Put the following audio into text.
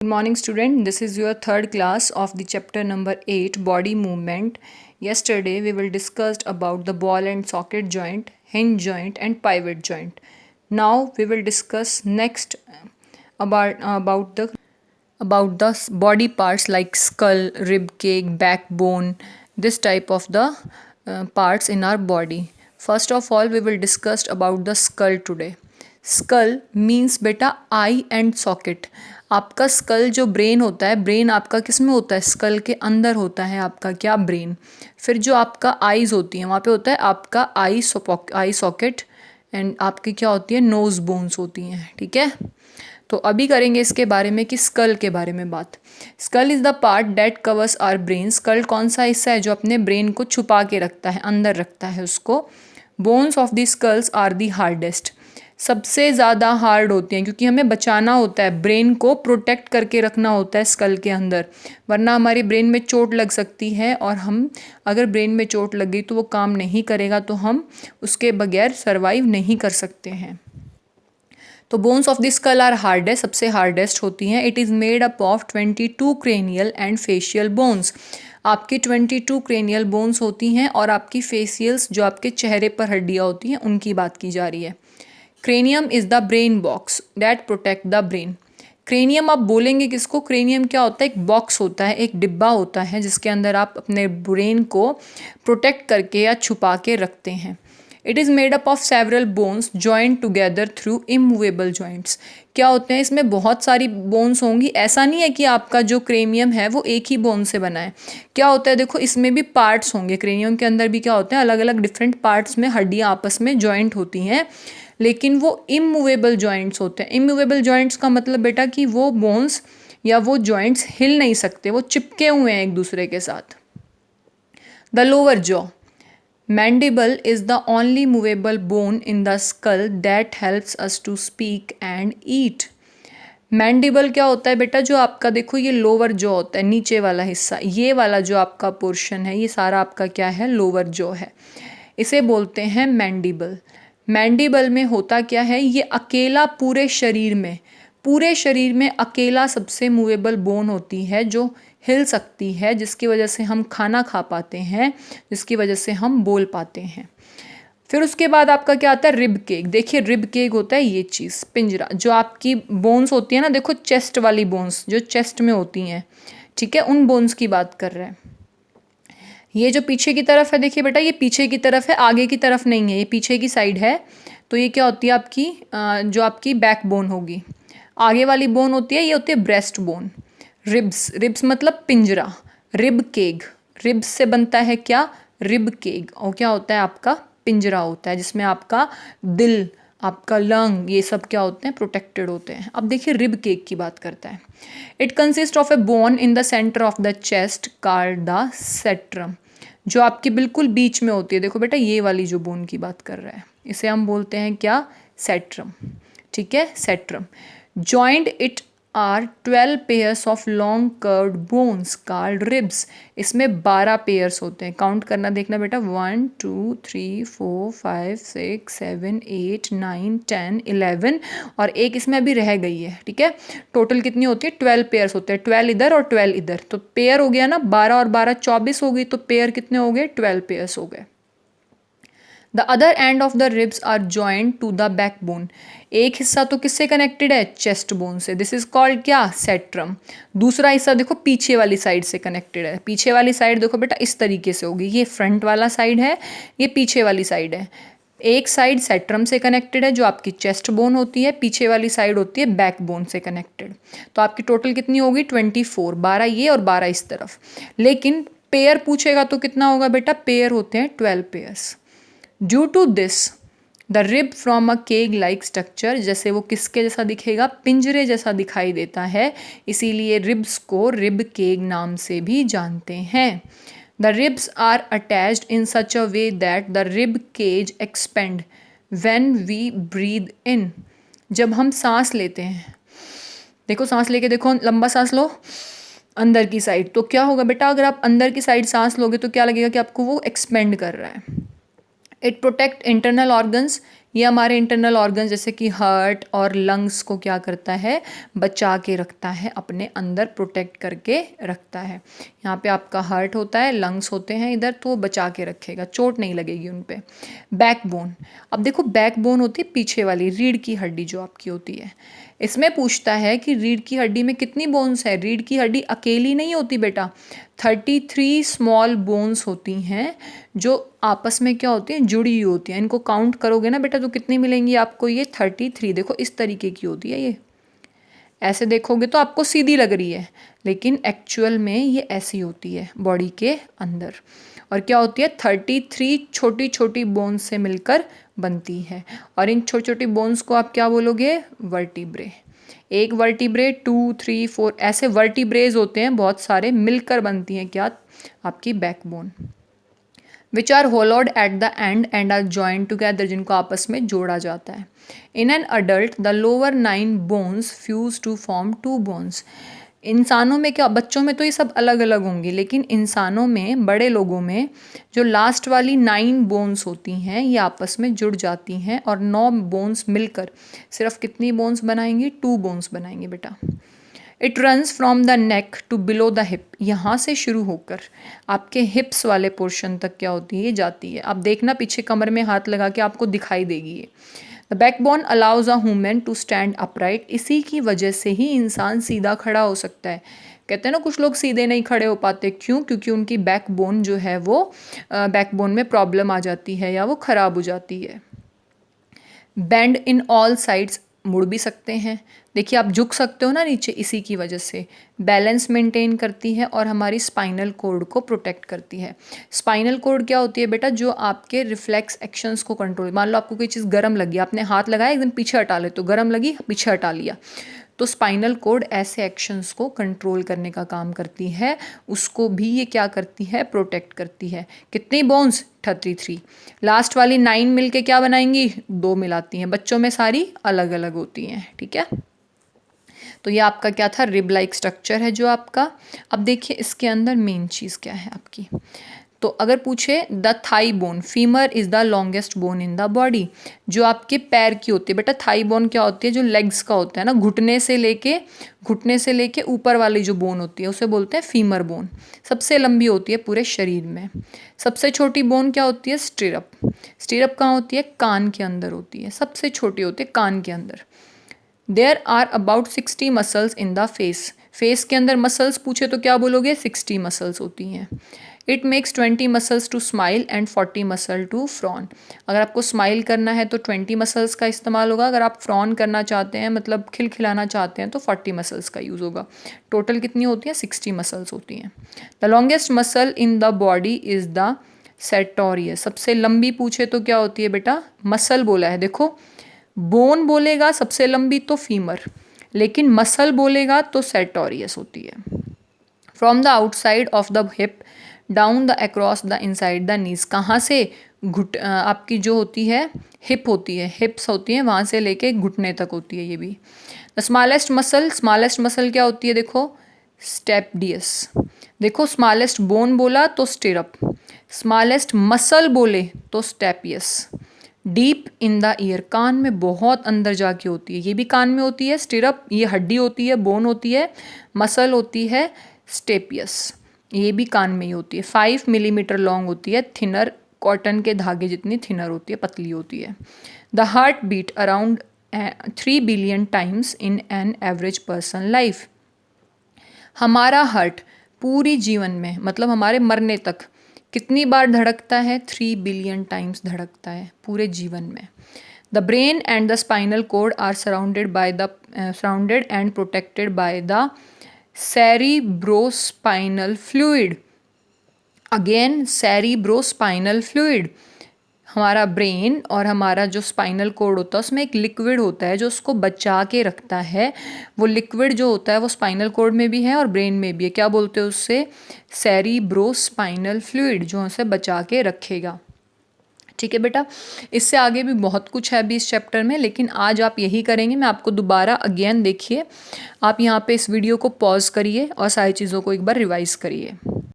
Good morning, student. This is your third class of the chapter number 8, body movement. Yesterday we will discussed about the ball and socket joint, hinge joint and pivot joint. Now we will discuss next about the body parts like skull, rib cage, backbone, this type of the parts in our body. First of all, we will discuss about the skull today. Skull means बेटा eye and socket. आपका skull जो brain होता है, brain आपका किस में होता है? स्कल के अंदर होता है आपका क्या? ब्रेन. फिर जो आपका आईज होती हैं वहाँ पे होता है आपका आई सॉकेट एंड आपकी क्या होती है? नोज बोन्स होती हैं. ठीक है, तो अभी करेंगे इसके बारे में कि स्कल के बारे में बात. Skull is the part that covers our brain. Skull कौन सा हिस्सा है जो अपने ब्रेन को छुपा के रखता है, अंदर रखता है उसको. Bones of the skulls are the hardest. सबसे ज़्यादा हार्ड होती हैं क्योंकि हमें बचाना होता है, ब्रेन को प्रोटेक्ट करके रखना होता है स्कल के अंदर, वरना हमारी ब्रेन में चोट लग सकती है और हम अगर ब्रेन में चोट लग गई तो वो काम नहीं करेगा, तो हम उसके बगैर सर्वाइव नहीं कर सकते हैं. तो bones of the skull are hardest, सबसे हार्डेस्ट होती हैं. It is made up of 22 cranial and facial bones. आपकी 22 क्रेनियल बोन्स होती हैं और आपकी फेशियल्स जो आपके चेहरे पर हड्डियाँ होती हैं उनकी बात की जा रही है. Cranium is the brain box that protect the brain. Cranium आप बोलेंगे किसको? क्रेनियम क्या होता है? एक बॉक्स होता है, एक डिब्बा होता है जिसके अंदर आप अपने ब्रेन को प्रोटेक्ट करके या छुपा के रखते हैं. It is made up of several bones joint together through immovable joints. क्या होते हैं इसमें? बहुत सारी बोन्स होंगी. ऐसा नहीं है कि आपका जो क्रेनियम है वो एक ही बोन से बना है. क्या होता है देखो, इसमें भी पार्ट्स होंगे. क्रेनियम के अंदर भी क्या होते हैं? अलग अलग डिफरेंट पार्ट्स में हड्डियाँ आपस में जॉइंट होती हैं, लेकिन वो इमूवेबल जॉइंट्स होते हैं. इमूवेबल जॉइंट्स का मतलब बेटा कि वो बोन्स या वो जॉइंट्स हिल नहीं सकते, वो चिपके हुए हैं एक दूसरे के साथ. The lower jaw. Mandible is the only movable bone in the skull that helps us to speak and eat. Mandible क्या होता है बेटा? जो आपका देखो ये लोअर जॉ होता है, नीचे वाला हिस्सा, ये वाला जो आपका पोर्शन है ये सारा आपका क्या है? लोअर जॉ है. इसे बोलते हैं मैंडिबल. मैंडिबल में होता क्या है? ये अकेला पूरे शरीर में अकेला सबसे मूवेबल बोन होती है जो हिल सकती है, जिसकी वजह से हम खाना खा पाते हैं, जिसकी वजह से हम बोल पाते हैं. फिर उसके बाद आपका क्या आता है? Rib cake. देखिए रिब केक होता है ये चीज़, पिंजरा. जो आपकी बोन्स होती है ना, देखो चेस्ट वाली बोन्स जो चेस्ट में होती हैं, ठीक है, उन बोन्स की बात कर रहे हैं. ये जो पीछे की तरफ है, देखिए बेटा ये पीछे की तरफ है, आगे की तरफ नहीं है, ये पीछे की साइड है. तो ये क्या होती है आपकी जो आपकी बैक बोन होगी. आगे वाली बोन होती है, ये होती है ब्रेस्ट बोन. रिब्स मतलब पिंजरा. रिब केग, रिब्स से बनता है क्या? Rib keg. और क्या होता है आपका? पिंजरा होता है जिसमें आपका दिल, आपका लंग, ये सब क्या होते हैं? प्रोटेक्टेड होते हैं. अब देखिए रिब केक की बात करता है. It consist of a bone in the centre of the chest called the sternum. जो आपकी बिल्कुल बीच में होती है, देखो बेटा ये वाली जो बोन की बात कर रहा है, इसे हम बोलते हैं क्या? सेट्रम. ठीक है, sternum. Joint it are 12 pairs of long curved bones called ribs. इसमें 12 पेयर्स होते हैं. काउंट करना देखना बेटा, 1 2 3 4 5 6 7 8 9 10 11 और एक इसमें अभी रह गई है. ठीक है, टोटल कितनी होती है? 12 पेयर्स होते हैं. 12 इधर और 12 इधर, तो पेयर हो गया ना, 12 और 12 24 हो गई, तो पेयर कितने हो गए? 12 पेयर्स हो गए. The other end of the ribs are joint to the backbone. एक हिस्सा तो किससे कनेक्टेड है? चेस्ट बोन से. दिस इज कॉल्ड क्या? सेट्रम. दूसरा हिस्सा देखो पीछे वाली साइड से कनेक्टेड है. पीछे वाली साइड देखो बेटा इस तरीके से होगी, ये फ्रंट वाला साइड है, ये पीछे वाली साइड है. एक साइड सेट्रम से कनेक्टेड है जो आपकी चेस्ट बोन होती है, पीछे वाली साइड होती है बैक बोन से कनेक्टेड. तो आपकी टोटल कितनी होगी? 24. 12 ये और 12 इस तरफ. लेकिन पेयर पूछेगा तो कितना होगा बेटा? पेयर होते हैं 12 pairs. Due to this the rib from a cage like structure. जैसे वो किसके जैसा दिखेगा? पिंजरे जैसा दिखाई देता है, इसीलिए रिब्स को रिब केग नाम से भी जानते हैं. The ribs are attached in such a way that the rib cage expand when we breathe in. जब हम सांस लेते हैं, देखो सांस लेके देखो, लंबा सांस लो अंदर की साइड, तो क्या होगा बेटा? अगर आप अंदर की साइड सांस लोगे तो क्या लगेगा कि आपको वो एक्सपेंड कर रहा है. It protect internal organs. ये हमारे इंटरनल ऑर्गन्स जैसे कि हार्ट और लंग्स को क्या करता है, बचा के रखता है, अपने अंदर प्रोटेक्ट करके रखता है। यहाँ पे आपका हार्ट होता है, लंग्स होते हैं इधर, तो बचा के रखेगा, चोट नहीं लगेगी उन पे। बैकबोन, अब देखो बैकबोन होती है पीछे वाली रीढ़ की हड्डी जो आपकी होती है। इसमें पूछता है कि रीढ़ की हड्डी में कितनी बोन्स है। रीढ़ की हड्डी अकेली नहीं होती बेटा, 33 स्मॉल बोन्स होती हैं जो आपस में क्या होती हैं, जुड़ी हुई होती हैं। इनको काउंट करोगे ना बेटा तो कितनी मिलेंगी आपको, ये 33। देखो इस तरीके की होती है ये, ऐसे देखोगे तो आपको सीधी लग रही है, लेकिन एक्चुअल में ये ऐसी होती है बॉडी के अंदर। और क्या होती है, 33 छोटी छोटी बोन्स से मिलकर बनती है। और इन छोटी छोटी बोन्स को आप क्या बोलोगे, वर्टिब्रे। एक वर्टिब्रे, 2, 3, 4 ऐसे वर्टिब्रेज होते हैं बहुत सारे, मिलकर बनती हैं क्या, आपकी backbone. Which are hollowed at the end and are joint together, जिनको आपस में जोड़ा जाता है। In an adult the lower 9 bones fuse to form 2 bones. इंसानों में क्या, बच्चों में तो ये सब अलग अलग होंगी, लेकिन इंसानों में, बड़े लोगों में जो लास्ट वाली 9 बोन्स होती हैं ये आपस में जुड़ जाती हैं और 9 बोन्स मिलकर सिर्फ कितनी बोन्स बनाएंगी, 2 बोन्स बनाएंगे बेटा। It runs from the neck to below the hip, यहाँ से शुरू होकर आपके हिप्स वाले पोर्शन तक क्या होती है, ये जाती है। आप देखना पीछे कमर में हाथ लगा के आपको दिखाई देगी ये। The backbone allows a human to stand upright, इसी की वजह से ही इंसान सीधा खड़ा हो सकता है। कहते हैं ना कुछ लोग सीधे नहीं खड़े हो पाते, क्यों, क्योंकि उनकी बैकबोन जो है वो बैकबोन में प्रॉब्लम आ जाती है या वो ख़राब हो जाती है। बेंड इन ऑल साइड्स, मुड़ भी सकते हैं, देखिए आप झुक सकते हो ना नीचे, इसी की वजह से। बैलेंस मेंटेन करती है और हमारी स्पाइनल कॉर्ड को प्रोटेक्ट करती है। स्पाइनल कॉर्ड क्या होती है बेटा, जो आपके रिफ्लेक्स एक्शंस को कंट्रोल, मान लो आपको कोई चीज़ गर्म लगी, आपने हाथ लगाया एकदम पीछे हटा ले, तो गर्म लगी पीछे हटा लिया, तो स्पाइनल कॉर्ड ऐसे एक्शंस को कंट्रोल करने का काम करती है, उसको भी ये क्या करती है, प्रोटेक्ट करती है। कितनी बोन्स, 33। लास्ट वाली 9 मिलके क्या बनाएंगी, 2 मिलाती हैं। बच्चों में सारी अलग अलग होती हैं, ठीक है। तो ये आपका क्या था, रिब लाइक स्ट्रक्चर है जो आपका। अब देखिए इसके अंदर मेन चीज़ क्या है आपकी, तो अगर पूछे the thigh bone, femur is the longest bone in the body, जो आपके पैर की होती है बेटा। थाई बोन क्या होती है, जो लेग्स का होता है ना, घुटने से लेके ऊपर वाली जो बोन होती है उसे बोलते हैं फीमर बोन। सबसे लंबी होती है पूरे शरीर में। सबसे छोटी बोन क्या होती है, स्टिरअप। स्टिरअप कहाँ होती है, कान के अंदर होती है, सबसे छोटी होती है कान के अंदर। There are about 60 muscles in the face, face के अंदर मसल्स पूछे तो क्या बोलोगे, 60 मसल्स होती हैं। It makes 20 muscles to smile and 40 muscle to frown, अगर आपको स्माइल करना है तो 20 मसल्स का इस्तेमाल होगा, अगर आप फ्रॉन करना चाहते हैं मतलब खिलखिलाना चाहते हैं तो 40 मसल्स का यूज़ होगा। टोटल कितनी होती है, 60 मसल्स होती हैं। The longest muscle in the body is the sartorius, सबसे लंबी पूछे तो क्या होती है बेटा, मसल बोला है, देखो बोन बोलेगा सबसे लंबी तो फीमर, लेकिन मसल बोलेगा तो सेटोरियस होती है। From the outside of the hip down the across the inside the knees, कहाँ से, आपकी जो होती है हिप होती है, हिप्स होती हैं वहाँ से लेके घुटने तक होती है ये भी। द स्मॉलेस्ट मसल क्या होती है, देखो स्टेपडियस। देखो स्मॉलेस्ट बोन बोला तो स्टिरअप, स्मॉलेस्ट मसल बोले तो स्टेपियस। डीप इन द ईयर, कान में बहुत अंदर जाके होती है, ये भी कान में होती है स्टिरअप, ये हड्डी होती है, बोन होती है, मसल होती है स्टेपियस, ये भी कान में ही होती है। 5 मिलीमीटर लॉन्ग होती है, थिनर, कॉटन के धागे जितनी थिनर होती है, पतली होती है। The heart beat around 3 billion times in an average person life, हमारा हार्ट पूरी जीवन में मतलब हमारे मरने तक कितनी बार धड़कता है, 3 बिलियन टाइम्स धड़कता है पूरे जीवन में। The brain and the spinal cord are surrounded and protected by the cerebrospinal fluid, again cerebrospinal fluid. हमारा ब्रेन और हमारा जो स्पाइनल कोड होता है उसमें एक लिक्विड होता है जो उसको बचा के रखता है, वो लिक्विड जो होता है वो स्पाइनल कोड में भी है और ब्रेन में भी है, क्या बोलते हैं उससे, सेरिब्रोस्पाइनल फ्लूइड, जो उसे बचा के रखेगा। ठीक है बेटा, इससे आगे भी बहुत कुछ है अभी इस चैप्टर में, लेकिन आज आप यही करेंगे। मैं आपको दोबारा अगेन देखिए, आप यहाँ पे इस वीडियो को पॉज करिए और सारी चीज़ों को एक बार रिवाइज करिए।